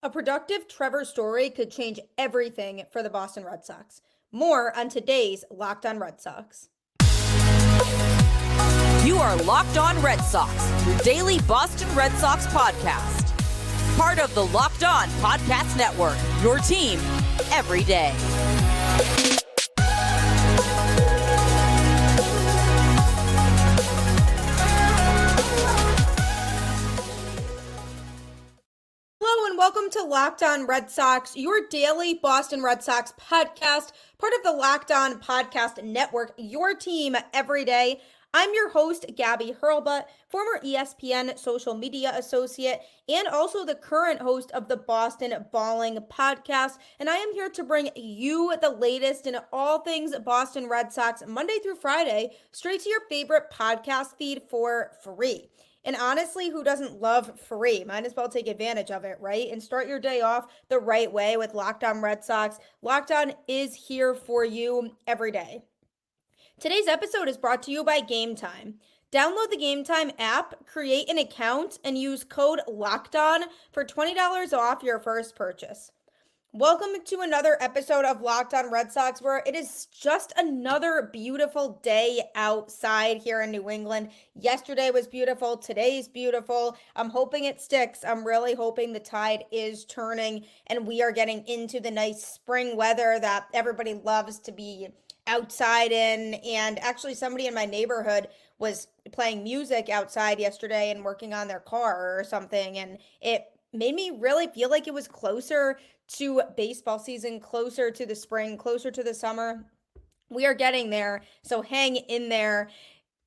A productive Trevor Story could change everything for the Boston Red Sox. More on today's Locked On Red Sox. You are Locked On Red Sox, your daily Boston Red Sox podcast. Part of the Locked On Podcast Network, your team every day. Hello and welcome to Locked On Red Sox, your daily Boston Red Sox podcast, part of the Locked On Podcast Network, your team every day. I'm your host, Gabby, former ESPN social media associate, and also the current host of the Boston Balling podcast. And I am here to bring you the latest in all things Boston Red Sox, Monday through Friday, straight to your favorite podcast feed for free. And honestly, who doesn't love free? Might as well take advantage of it, right? And start your day off the right way with Locked On Red Sox. Locked On is here for you every day. Today's episode is brought to you by Gametime. Download the Gametime app, create an account, and use code LOCKEDON for $20 off your first purchase. Welcome to another episode of Locked On Red Sox, where it is just another beautiful day outside here in New England. Yesterday was beautiful. Today's beautiful. I'm hoping it sticks. I'm really hoping the tide is turning and we are getting into the nice spring weather that everybody loves to be outside in. And actually, somebody in my neighborhood was playing music outside yesterday and working on their car or something, and it made me really feel like it was closer to baseball season, closer to the spring, closer to the summer. We are getting there, so hang in there.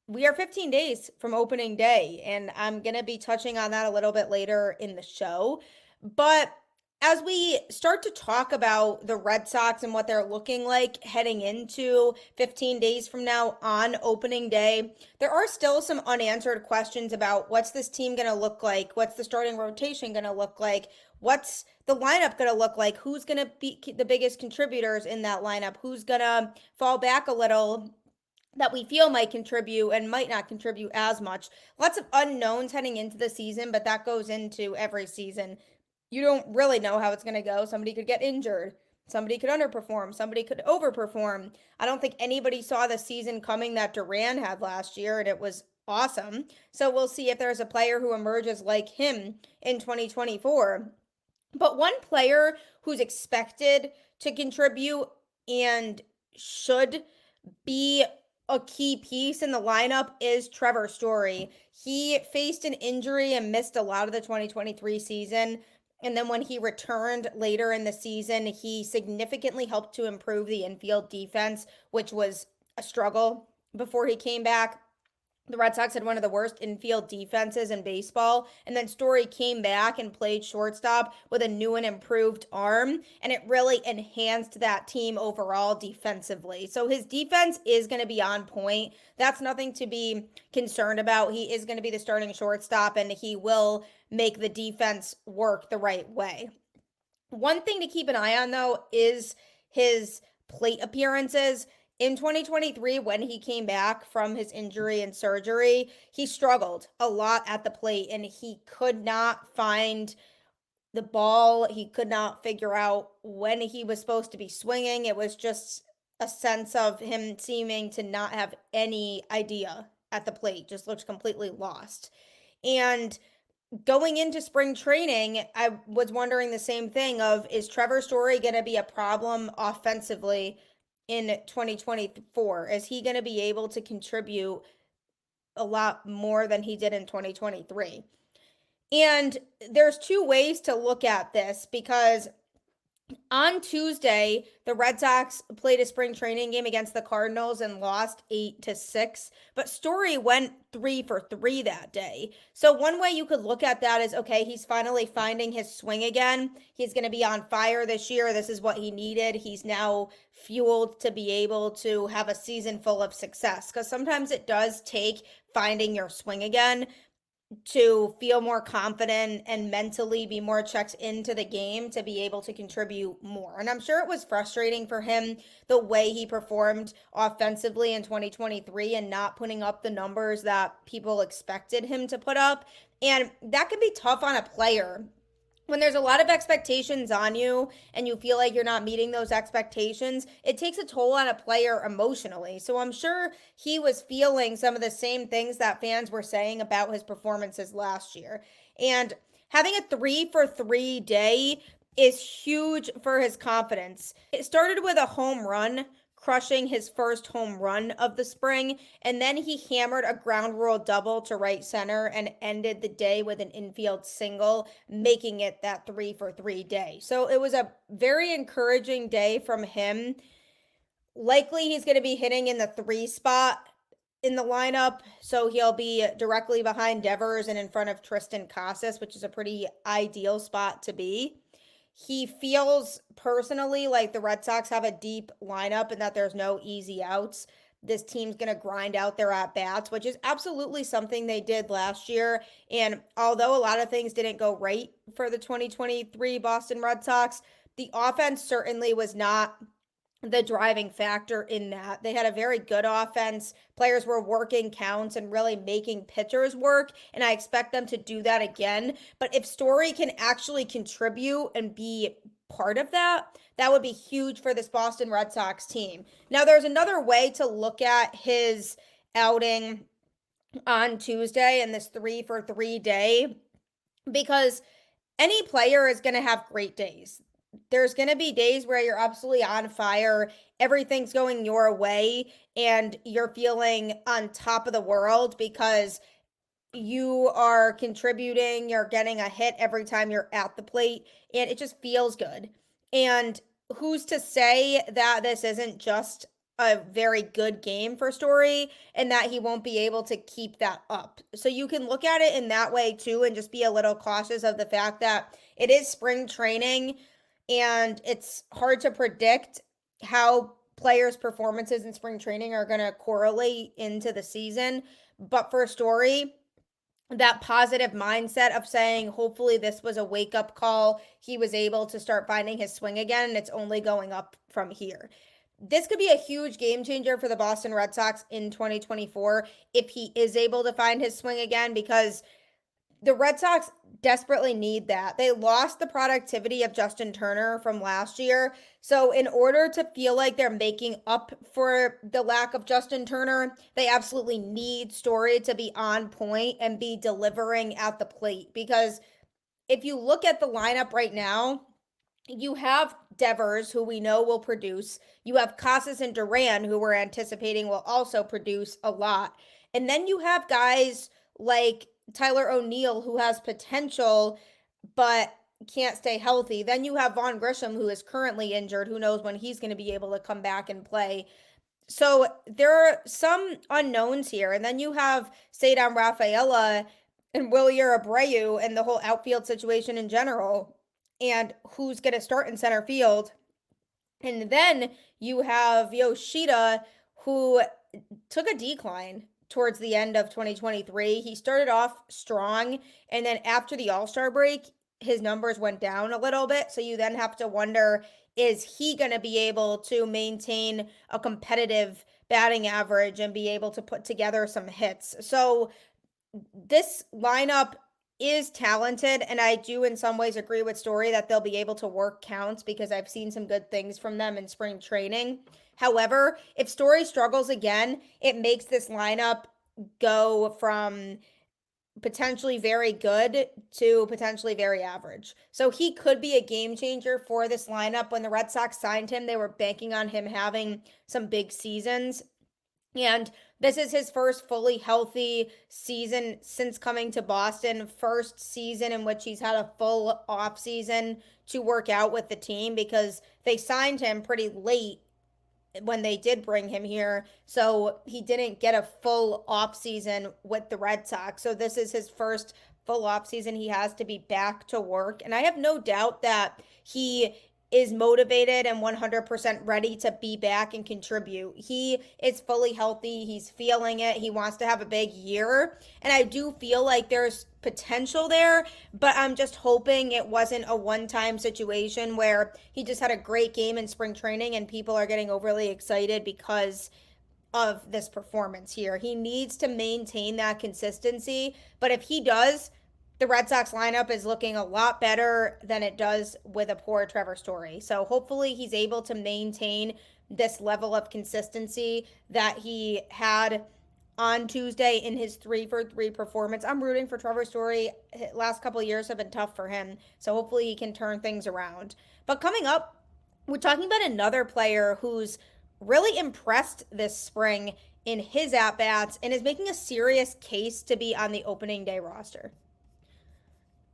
We are 15 days from opening day, and I'm going to be touching on that a little bit later in the show. But as we start to talk about the Red Sox and what they're looking like heading into 15 days from now on opening day, there are still some unanswered questions about what's this team going to look like? What's the starting rotation going to look like? What's the lineup going to look like? Who's going to be the biggest contributors in that lineup? Who's going to fall back a little that we feel might contribute and might not contribute as much? Lots of unknowns heading into the season, but that goes into every season. You don't really know how it's going to go. Somebody could get injured. Somebody could underperform. Somebody could overperform. I don't think anybody saw the season coming that Duran had last year, and it was awesome. So we'll see if there's a player who emerges like him in 2024. But one player who's expected to contribute and should be a key piece in the lineup is Trevor Story. He faced an injury and missed a lot of the 2023 season. And then when he returned later in the season, he significantly helped to improve the infield defense, which was a struggle before he came back. The Red Sox had one of the worst infield defenses in baseball, and then Story came back and played shortstop with a new and improved arm, and it really enhanced that team overall defensively. So his defense is going to be on point. That's nothing to be concerned about. He is going to be the starting shortstop, and he will make the defense work the right way. One thing to keep an eye on, though, is his plate appearances. In 2023, when he came back from his injury and surgery, he struggled a lot at the plate and he could not find the ball. He could not figure out when he was supposed to be swinging. It was just a sense of him seeming to not have any idea at the plate, just looked completely lost. And going into spring training, I was wondering the same thing of, is Trevor Story going to be a problem offensively in 2024? Is he going to be able to contribute a lot more than he did in 2023? And there's two ways to look at this, because on Tuesday, the Red Sox played a spring training game against the Cardinals and lost 8-6, but Story went 3 for 3 that day. So one way you could look at that is, okay, he's finally finding his swing again. He's going to be on fire this year. This is what he needed. He's now fueled to be able to have a season full of success, because sometimes it does take finding your swing again to feel more confident and mentally be more checked into the game to be able to contribute more. And I'm sure it was frustrating for him the way he performed offensively in 2023 and not putting up the numbers that people expected him to put up. And that can be tough on a player when there's a lot of expectations on you and you feel like you're not meeting those expectations, it takes a toll on a player emotionally. So I'm sure he was feeling some of the same things that fans were saying about his performances last year. And having a 3-for-3 day is huge for his confidence. It started with a home run, crushing his first home run of the spring, and then he hammered a ground rule double to right center and ended the day with an infield single, making it that 3-for-3 day. So it was a very encouraging day from him. Likely he's going to be hitting in the 3 spot in the lineup, so he'll be directly behind Devers and in front of Tristan Casas, which is a pretty ideal spot to be. He feels personally like the Red Sox have a deep lineup and that there's no easy outs. This team's going to grind out their at bats, which is absolutely something they did last year. And although a lot of things didn't go right for the 2023 Boston Red Sox, the offense certainly was not the driving factor in that. They had a very good offense. Players were working counts and really making pitchers work, and I expect them to do that again. But if Story can actually contribute and be part of that, that would be huge for this Boston Red Sox team. Now, there's another way to look at his outing on Tuesday and this 3-for-3 day, because any player is going to have great days. There's going to be days where you're absolutely on fire, everything's going your way, and you're feeling on top of the world because you are contributing, you're getting a hit every time you're at the plate, and it just feels good. And who's to say that this isn't just a very good game for Story and that he won't be able to keep that up? So you can look at it in that way too and just be a little cautious of the fact that it is spring training and it's hard to predict how players' performances in spring training are going to correlate into the season. But for Story, that positive mindset of saying, hopefully, this was a wake up call. He was able to start finding his swing again, and it's only going up from here. This could be a huge game changer for the Boston Red Sox in 2024 if he is able to find his swing again, because the Red Sox desperately need that. They lost the productivity of Justin Turner from last year. So, in order to feel like they're making up for the lack of Justin Turner, they absolutely need Story to be on point and be delivering at the plate. Because if you look at the lineup right now, you have Devers, who we know will produce. You have Casas and Duran, who we're anticipating will also produce a lot. And then you have guys like Tyler O'Neill, who has potential but can't stay healthy. Then you have Vaughn Grisham, who is currently injured. Who knows when he's going to be able to come back and play. So there are some unknowns here. And then you have Ceddanne Rafaela and Wilyer Abreu and the whole outfield situation in general. And who's going to start in center field. And then you have Yoshida, who took a decline towards the end of 2023. He started off strong, and then after the All-Star break, his numbers went down a little bit. So you then have to wonder, is he going to be able to maintain a competitive batting average and be able to put together some hits? So this lineup is talented, and I do in some ways agree with Story that they'll be able to work counts because I've seen some good things from them in spring training. However, if Story struggles again, it makes this lineup go from potentially very good to potentially very average. So he could be a game changer for this lineup. When the Red Sox signed him, they were banking on him having some big seasons. And this is his first fully healthy season since coming to Boston. First season in which he's had a full off season to work out with the team, because they signed him pretty late when they did bring him here. So he didn't get a full off season with the Red Sox. So this is his first full off season. He has to be back to work. And I have no doubt that he is motivated and 100% ready to be back and contribute. He is fully healthy. He's feeling it. He wants to have a big year. And I do feel like there's potential there, but I'm just hoping it wasn't a one-time situation where he just had a great game in spring training and people are getting overly excited because of this performance here. He needs to maintain that consistency, but if he does, the Red Sox lineup is looking a lot better than it does with a poor Trevor Story. So hopefully he's able to maintain this level of consistency that he had on Tuesday in his 3-for-3 performance. I'm rooting for Trevor Story. Last couple of years have been tough for him, so hopefully he can turn things around. But coming up, we're talking about another player who's really impressed this spring in his at-bats and is making a serious case to be on the opening day roster.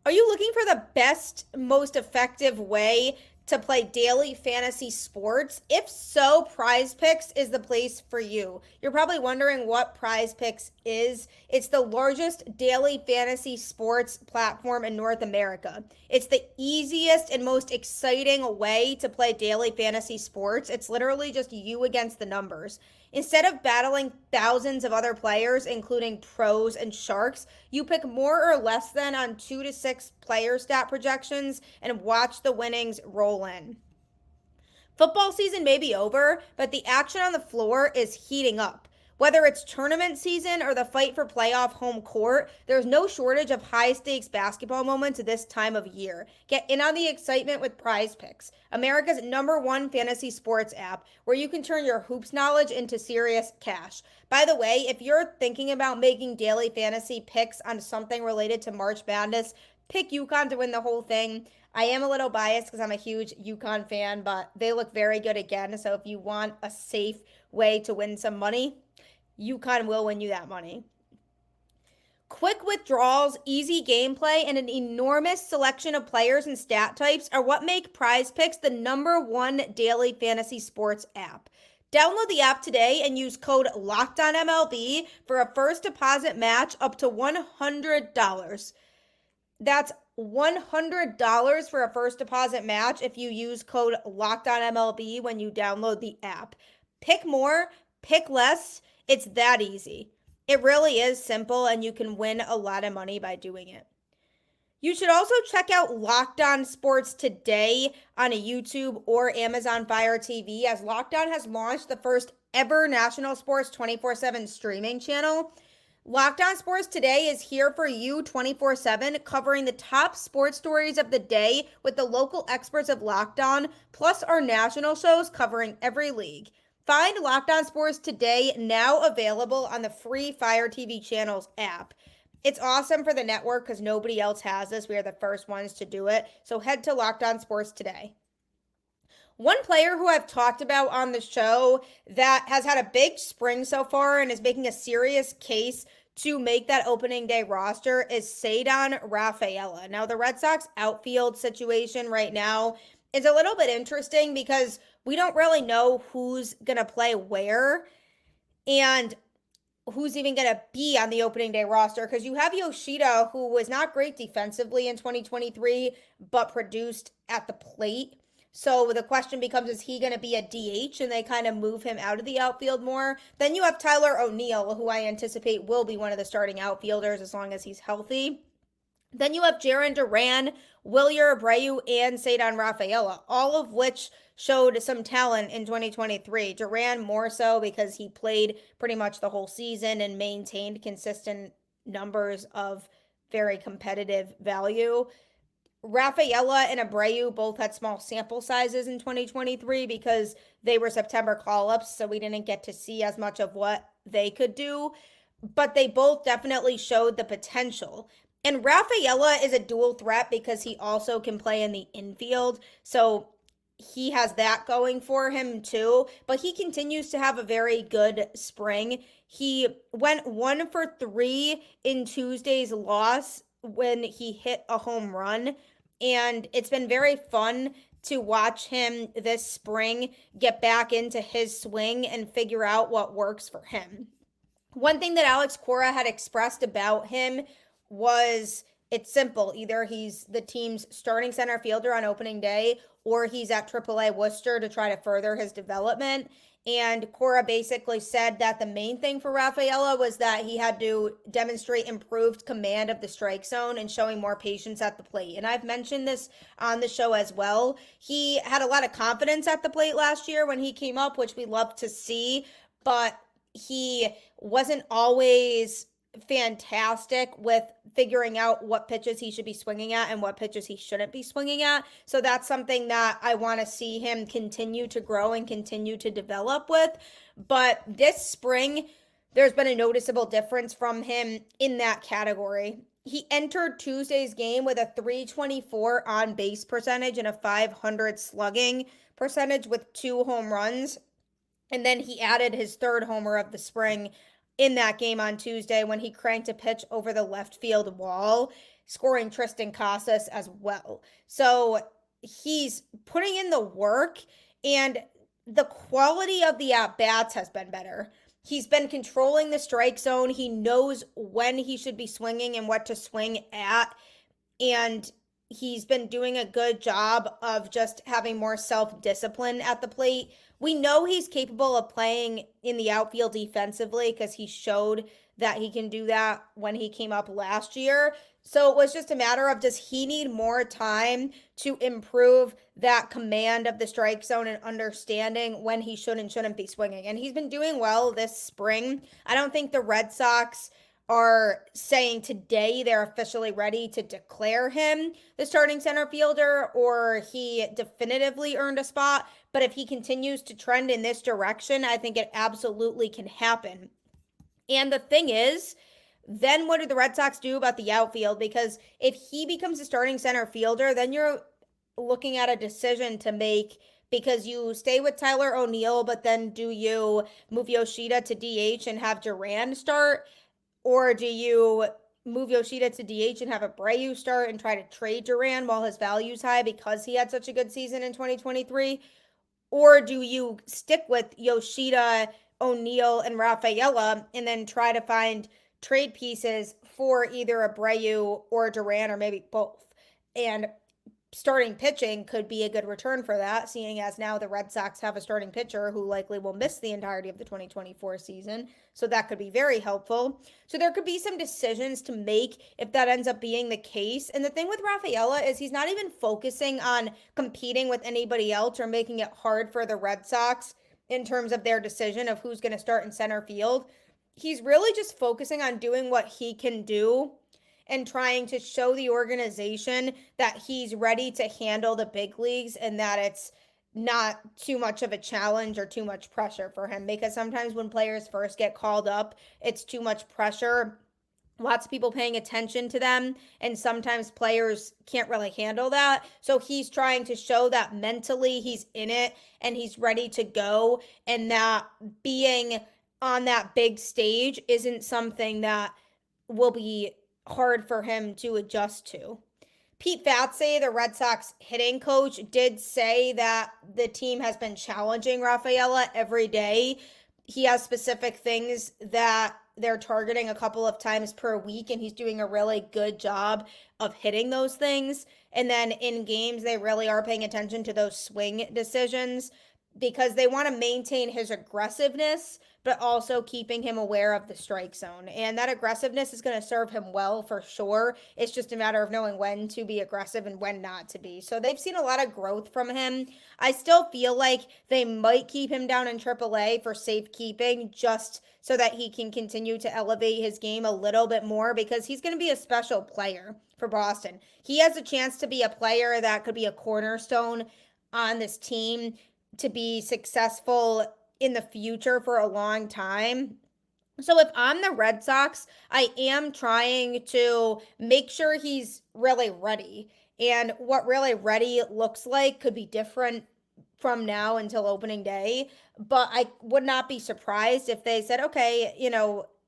Are you looking for the best, most effective way to play daily fantasy sports? If so, PrizePicks is the place for you. You're probably wondering what PrizePicks is. It's the largest daily fantasy sports platform in North America. It's the easiest and most exciting way to play daily fantasy sports. It's literally just you against the numbers. Instead of battling thousands of other players, including pros and sharks, you pick more or less than on 2 to 6 player stat projections and watch the winnings roll in. Football season may be over, but the action on the floor is heating up. Whether it's tournament season or the fight for playoff home court, there's no shortage of high-stakes basketball moments this time of year. Get in on the excitement with PrizePicks, America's #1 fantasy sports app, where you can turn your hoops knowledge into serious cash. By the way, if you're thinking about making daily fantasy picks on something related to March Madness, pick UConn to win the whole thing. I am a little biased because I'm a huge UConn fan, but they look very good again. So if you want a safe way to win some money, UConn will win you that money. Quick withdrawals, easy gameplay, and an enormous selection of players and stat types are what make PrizePicks the #1 daily fantasy sports app. Download the app today and use code LOCKEDONMLB for a first deposit match up to $100. That's $100 for a first deposit match if you use code LOCKEDONMLB when you download the app. Pick more, pick less. It's that easy. It really is simple, and you can win a lot of money by doing it. You should also check out Locked On Sports Today on a YouTube or Amazon Fire TV, as Locked On has launched the first ever national sports 24/7 streaming channel. Locked On Sports Today is here for you 24/7, covering the top sports stories of the day with the local experts of Locked On, plus our national shows covering every league. Find Locked On Sports Today, now available on the free Fire TV Channels app. It's awesome for the network because nobody else has this. We are the first ones to do it. So head to Locked On Sports Today. One player who I've talked about on the show that has had a big spring so far and is making a serious case to make that opening day roster is Ceddanne Rafaela. Now, the Red Sox outfield situation right now is a little bit interesting because we don't really know who's going to play where and who's even going to be on the opening day roster, because you have Yoshida, who was not great defensively in 2023, but produced at the plate. So the question becomes, is he going to be a DH and they kind of move him out of the outfield more? Then you have Tyler O'Neill, who I anticipate will be one of the starting outfielders as long as he's healthy. Then you have Jarren Duran, Wilyer Abreu, and Ceddanne Rafaela, all of which showed some talent in 2023. Duran more so because he played pretty much the whole season and maintained consistent numbers of very competitive value. Rafaela and Abreu both had small sample sizes in 2023 because they were September call-ups, so we didn't get to see as much of what they could do. But they both definitely showed the potential. And Rafaela is a dual threat because he also can play in the infield. So he has that going for him too. But he continues to have a very good spring. He went 1 for 3 in Tuesday's loss when he hit a home run. And it's been very fun to watch him this spring get back into his swing and figure out what works for him. One thing that Alex Cora had expressed about him was it's simple. Either he's the team's starting center fielder on opening day or he's at AAA Worcester to try to further his development. And Cora basically said that the main thing for Rafaela was that he had to demonstrate improved command of the strike zone and showing more patience at the plate. And I've mentioned this on the show as well. He had a lot of confidence at the plate last year when he came up, which we love to see, but he wasn't always fantastic with figuring out what pitches he should be swinging at and what pitches he shouldn't be swinging at. So that's something that I want to see him continue to grow and continue to develop with. But this spring, there's been a noticeable difference from him in that category. He entered Tuesday's game with a 324 on base percentage and a 500 slugging percentage with 2 home runs. And then he added his third homer of the spring in that game on Tuesday when he cranked a pitch over the left field wall, scoring Tristan Casas as well. So he's putting in the work, and the quality of the at-bats has been better. He's been controlling the strike zone. He knows when he should be swinging and what to swing at. And he's been doing a good job of just having more self-discipline at the plate. We know he's capable of playing in the outfield defensively because he showed that he can do that when he came up last year. So it was just a matter of, does he need more time to improve that command of the strike zone and understanding when he should and shouldn't be swinging? And he's been doing well this spring. I don't think the Red Sox are saying today they're officially ready to declare him the starting center fielder or he definitively earned a spot. But if he continues to trend in this direction, I think it absolutely can happen. And the thing is, then what do the Red Sox do about the outfield? Because if he becomes a starting center fielder, then you're looking at a decision to make, because you stay with Tyler O'Neill, but then do you move Yoshida to DH and have Duran start? Or do you move Yoshida to DH and have Abreu start and try to trade Duran while his value's high because he had such a good season in 2023? Or do you stick with Yoshida, O'Neill, and Rafaela and then try to find trade pieces for either Abreu or Duran, or maybe both? And starting pitching could be a good return for that, seeing as now the Red Sox have a starting pitcher who likely will miss the entirety of the 2024 season. So that could be very helpful. So there could be some decisions to make if that ends up being the case. And the thing with Rafaela is he's not even focusing on competing with anybody else or making it hard for the Red Sox in terms of their decision of who's going to start in center field. He's really just focusing on doing what he can do and trying to show the organization that he's ready to handle the big leagues and that it's not too much of a challenge or too much pressure for him. Because sometimes when players first get called up, it's too much pressure. Lots of people paying attention to them, and sometimes players can't really handle that. So he's trying to show that mentally he's in it and he's ready to go, and that being on that big stage isn't something that will be hard for him to adjust to. Pete Fatse, the Red Sox hitting coach, did say that the team has been challenging Rafaela every day. He has specific things that they're targeting a couple of times per week, and he's doing a really good job of hitting those things. And then in games, they really are paying attention to those swing decisions because they want to maintain his aggressiveness, but also keeping him aware of the strike zone. And that aggressiveness is going to serve him well for sure. It's just a matter of knowing when to be aggressive and when not to be. So they've seen a lot of growth from him. I still feel like they might keep him down in AAA for safekeeping, just so that he can continue to elevate his game a little bit more, because he's going to be a special player for Boston. He has a chance to be a player that could be a cornerstone on this team to be successful in the future for a long time. So if I'm the Red Sox, I am trying to make sure he's really ready. And what really ready looks like could be different from now until opening day. But I would not be surprised if they said, okay,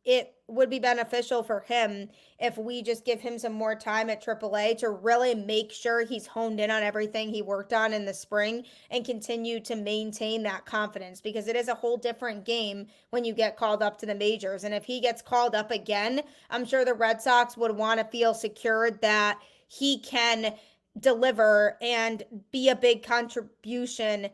it would be beneficial for him if we just give him some more time at AAA to really make sure he's honed in on everything he worked on in the spring and continue to maintain that confidence, because it is a whole different game when you get called up to the majors. And if he gets called up again, I'm sure the Red Sox would want to feel secured that he can deliver and be a big contribution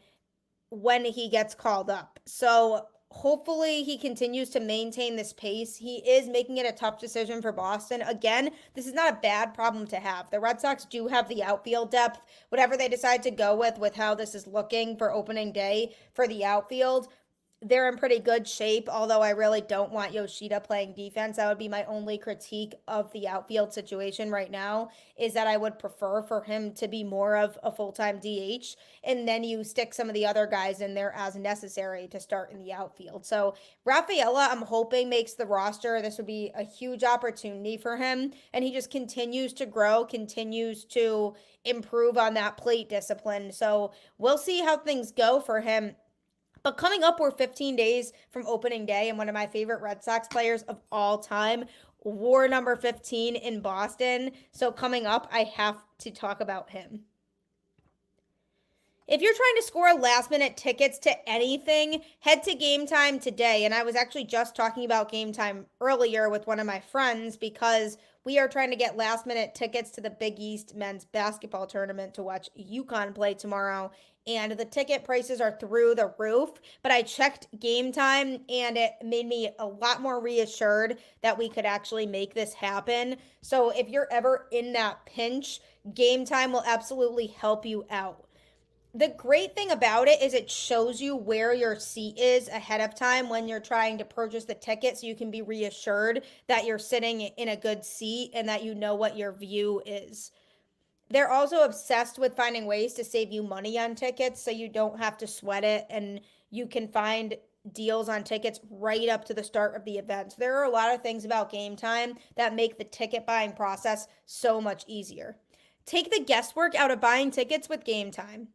when he gets called up. So hopefully he continues to maintain this pace. He is making it a tough decision for Boston. Again, this is not a bad problem to have. The Red Sox do have the outfield depth. Whatever they decide to go with how this is looking for opening day for the outfield, they're in pretty good shape, although I really don't want Yoshida playing defense. That would be my only critique of the outfield situation right now, is that I would prefer for him to be more of a full-time DH, and then you stick some of the other guys in there as necessary to start in the outfield. So Rafaela, I'm hoping, makes the roster. This would be a huge opportunity for him, and he just continues to grow, continues to improve on that plate discipline. So we'll see how things go for him. But coming up, we're 15 days from opening day, and one of my favorite Red Sox players of all time wore number 15 in Boston. So coming up, I have to talk about him. If you're trying to score last minute tickets to anything, head to Gametime today. And I was actually just talking about Gametime earlier with one of my friends because we are trying to get last minute tickets to the Big East men's basketball tournament to watch UConn play tomorrow. And the ticket prices are through the roof. But I checked Gametime and it made me a lot more reassured that we could actually make this happen. So if you're ever in that pinch, Gametime will absolutely help you out. The great thing about it is it shows you where your seat is ahead of time when you're trying to purchase the ticket, so you can be reassured that you're sitting in a good seat and that you know what your view is. They're also obsessed with finding ways to save you money on tickets so you don't have to sweat it, and you can find deals on tickets right up to the start of the event. So there are a lot of things about Gametime that make the ticket buying process so much easier. Take the guesswork out of buying tickets with Gametime.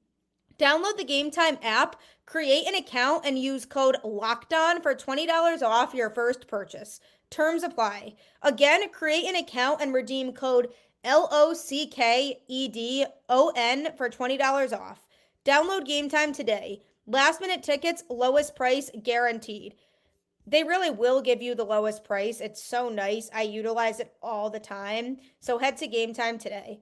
Download the Gametime app, create an account, and use code LOCKEDON for $20 off your first purchase. Terms apply. Again, create an account and redeem code LOCKEDON for $20 off. Download Gametime today. Last minute tickets, lowest price guaranteed. They really will give you the lowest price. It's so nice. I utilize it all the time. So head to Gametime today.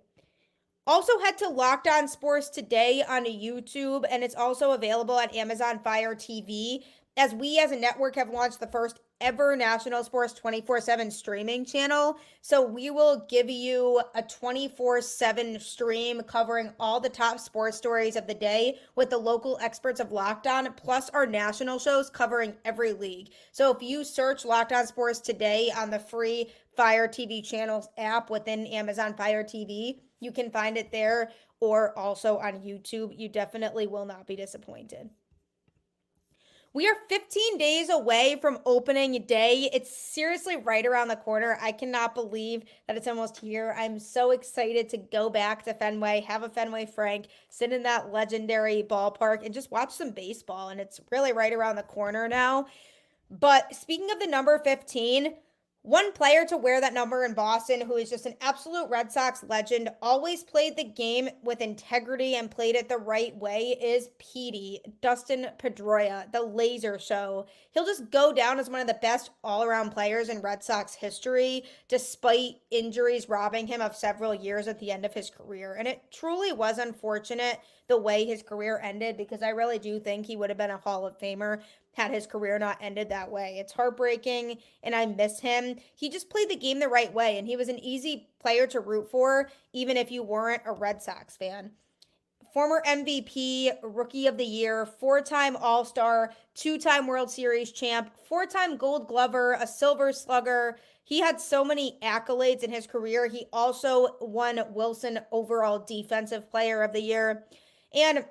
Also, head to Locked On Sports today on YouTube, and it's also available at Amazon Fire TV, as we as a network have launched the first ever national sports 24/7 streaming channel. So we will give you a 24/7 stream covering all the top sports stories of the day with the local experts of Locked On, plus our national shows covering every league. So if you search Locked On Sports today on the free Fire TV channels app within Amazon Fire TV, you can find it there, or also on YouTube. You definitely will not be disappointed. We are 15 days away from opening day. It's seriously right around the corner. I cannot believe that it's almost here. I'm so excited to go back to Fenway, have a Fenway Frank, sit in that legendary ballpark, and just watch some baseball. And it's really right around the corner now. But speaking of the number 15, one player to wear that number in Boston, who is just an absolute Red Sox legend, always played the game with integrity and played it the right way, is Petey, Dustin Pedroia, the laser show. He'll just go down as one of the best all-around players in Red Sox history, despite injuries robbing him of several years at the end of his career. And it truly was unfortunate the way his career ended, because I really do think he would have been a Hall of Famer had his career not ended that way. It's heartbreaking, and I miss him. He just played the game the right way, and he was an easy player to root for, even if you weren't a Red Sox fan. Former MVP, Rookie of the Year, four-time All-Star, two-time World Series champ, four-time Gold Glover, a Silver Slugger. He had so many accolades in his career. He also won Wilson Overall Defensive Player of the Year. And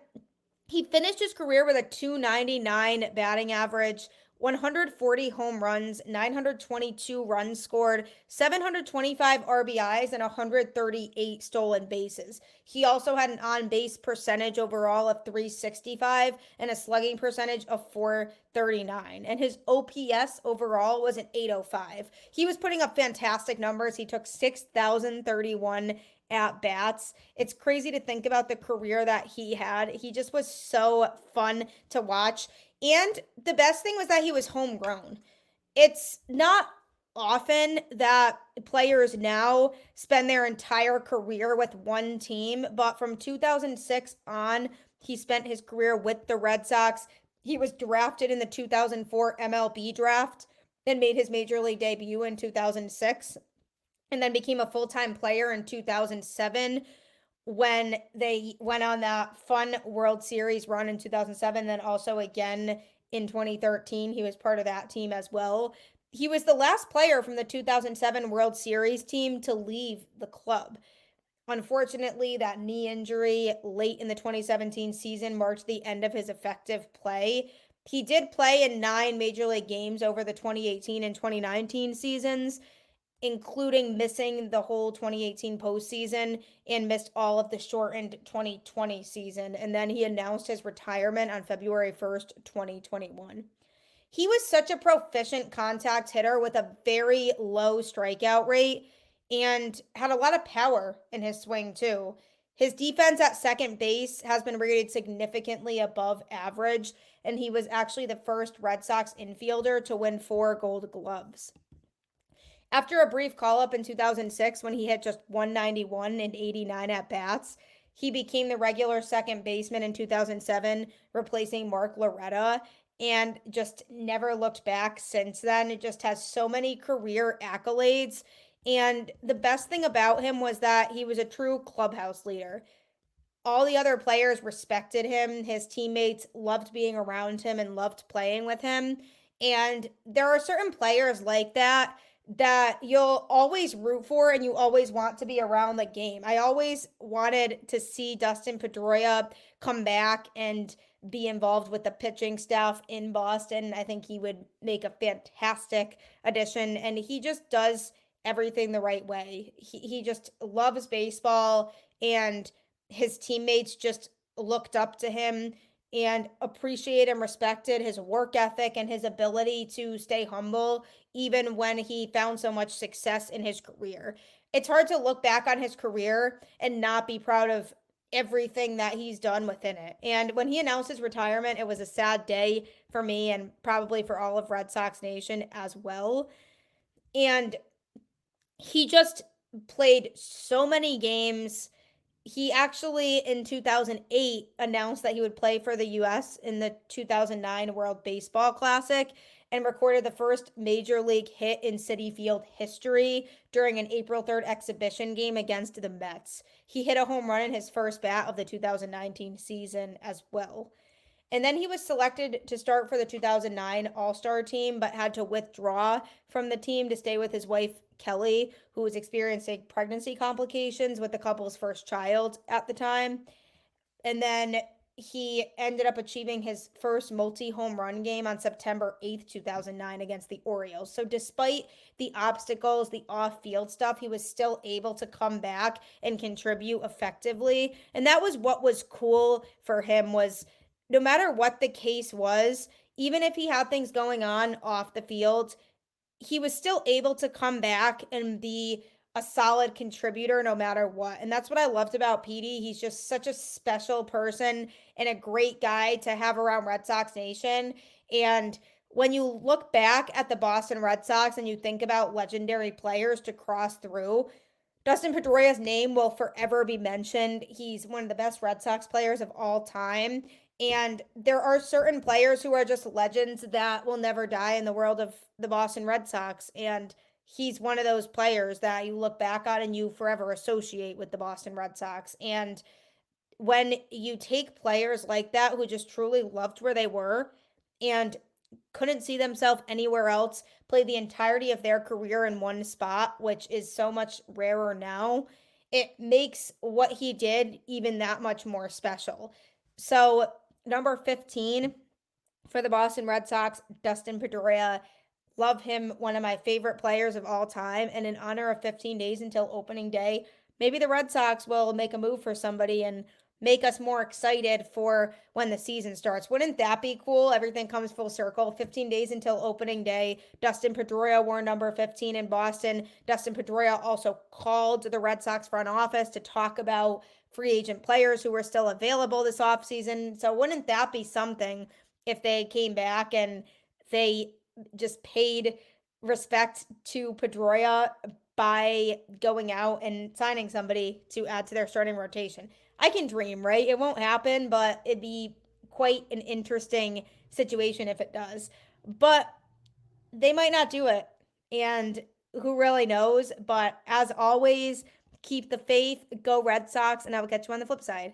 he finished his career with a .299 batting average, 140 home runs, 922 runs scored, 725 RBIs, and 138 stolen bases. He also had an on-base percentage overall of .365 and a slugging percentage of .439. And his OPS overall was an .805. He was putting up fantastic numbers. He took 6,031 at bats. It's crazy to think about the career that he had. He just was so fun to watch. And the best thing was that he was homegrown. It's not often that players now spend their entire career with one team, but from 2006 on, he spent his career with the Red Sox. He was drafted in the 2004 MLB draft and made his major league debut in 2006. And then became a full-time player in 2007 when they went on that fun World Series run in 2007, then also again in 2013. He was part of that team as well. He was the last player from the 2007 World Series team to leave the club. Unfortunately, that knee injury late in the 2017 season marked the end of his effective play. He did play in 9 Major League games over the 2018 and 2019 seasons, including missing the whole 2018 postseason and missed all of the shortened 2020 season. And then he announced his retirement on February 1st, 2021. He was such a proficient contact hitter with a very low strikeout rate and had a lot of power in his swing, too. His defense at second base has been rated significantly above average, and he was actually the first Red Sox infielder to win 4 Gold Gloves. After a brief call up in 2006 when he hit just 191 and 89 at bats, he became the regular second baseman in 2007, replacing Mark Loretta, and just never looked back since then. It just has so many career accolades. And the best thing about him was that he was a true clubhouse leader. All the other players respected him. His teammates loved being around him and loved playing with him. And there are certain players like that you'll always root for and you always want to be around the game. I always wanted to see Dustin Pedroia come back and be involved with the pitching staff in Boston. I think he would make a fantastic addition, and he just does everything the right way. He just loves baseball, and his teammates just looked up to him and appreciated and respected his work ethic and his ability to stay humble even when he found so much success in his career. It's hard to look back on his career and not be proud of everything that he's done within it. And when he announced his retirement, it was a sad day for me and probably for all of Red Sox Nation as well. And he just played so many games. He actually, in 2008, announced that he would play for the U.S. in the 2009 World Baseball Classic and recorded the first Major League hit in Citi Field history during an April 3rd exhibition game against the Mets. He hit a home run in his first bat of the 2019 season as well. And then he was selected to start for the 2009 All-Star team, but had to withdraw from the team to stay with his wife, Kelly, who was experiencing pregnancy complications with the couple's first child at the time. And then he ended up achieving his first multi-home run game on September 8th, 2009 against the Orioles. So despite the obstacles, the off-field stuff, he was still able to come back and contribute effectively. And that was what was cool for him, was no matter what the case was, even if he had things going on off the field, he was still able to come back and be a solid contributor no matter what. And that's what I loved about Petey. He's just such a special person and a great guy to have around Red Sox Nation. And when you look back at the Boston Red Sox and you think about legendary players to cross through, Dustin Pedroia's name will forever be mentioned. He's one of the best Red Sox players of all time. And there are certain players who are just legends that will never die in the world of the Boston Red Sox. And he's one of those players that you look back on and you forever associate with the Boston Red Sox. And when you take players like that who just truly loved where they were and couldn't see themselves anywhere else, play the entirety of their career in one spot, which is so much rarer now, it makes what he did even that much more special. So, number 15 for the Boston Red Sox, Dustin Pedroia. Love him, one of my favorite players of all time. And in honor of 15 days until opening day, maybe the Red Sox will make a move for somebody and make us more excited for when the season starts. Wouldn't that be cool? Everything comes full circle. 15 days until opening day. Dustin Pedroia wore number 15 in Boston. Dustin Pedroia also called the Red Sox front office to talk about free agent players who were still available this offseason. So wouldn't that be something if they came back and they just paid respect to Pedroia by going out and signing somebody to add to their starting rotation? I can dream, right? It won't happen, but it'd be quite an interesting situation if it does. But they might not do it. And who really knows? But as always, keep the faith, go Red Sox, and I will catch you on the flip side.